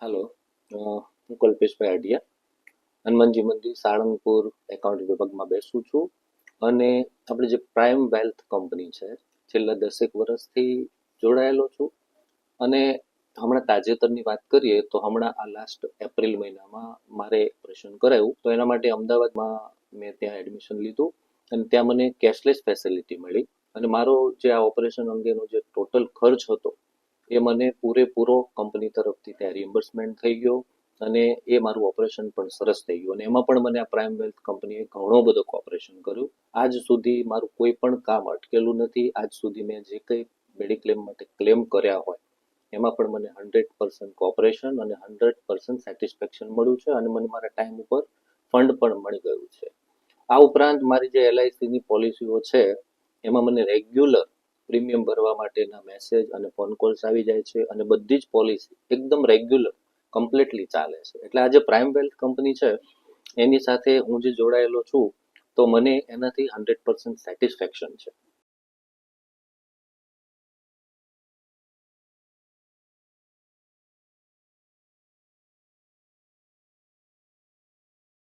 હાલો, હું કલ્પેશભાઈ આડિયા હનુમાનજી મંદિર સાળંગપુર એકાઉન્ટ વિભાગમાં બેસું છું. અને આપણે જે પ્રાઇમ વેલ્થ કંપની છે, છેલ્લા 10 વર્ષથી જોડાયેલો છું. અને હમણાં તાજેતરની વાત કરીએ તો હમણાં આ લાસ્ટ એપ્રિલ મહિનામાં મારે ઓપરેશન કરાયું, તો એના માટે અમદાવાદમાં મેં ત્યાં એડમિશન લીધું અને ત્યાં મને કેશલેસ ફેસિલિટી મળી. અને મારો જે આ ઓપરેશન અંગેનો જે ટોટલ ખર્ચ હતો એ મને પૂરેપૂરો કંપની તરફથી ત્યાં રિમ્બર્સમેન્ટ થઈ ગયો. અને એ મારું ઓપરેશન પણ સરસ થઈ ગયું અને એમાં પણ મને આ પ્રાઇમ વેલ્થ કંપનીએ ઘણો બધો કોઓપરેશન કર્યું. આજ સુધી મારું કોઈ પણ કામ અટકેલું નથી. આજ સુધી મેં જે કંઈ મેડિક્લેમ માટે ક્લેમ કર્યા હોય એમાં પણ મને 100% કોઓપરેશન અને 100% સેટિસ્ફેક્શન મળ્યું છે અને મને મારા ટાઈમ ઉપર ફંડ પણ મળી ગયું છે. આ ઉપરાંત મારી જે એલઆઈસીની પોલિસીઓ છે એમાં મને રેગ્યુલર પ્રીમિયમ ભરવા માટેના મેસેજ અને ફોન કોલ્સ આવી જાય છે અને બધી જ પોલિસી એકદમ રેગ્યુલર કમ્પ્લીટલી ચાલે છે. એટલે આ જે પ્રાઇમ વેલ્થ કંપની છે એની સાથે હું જે જોડાયેલો છું તો મને એનાથી 100% સેટિસ્ફેક્શન છે.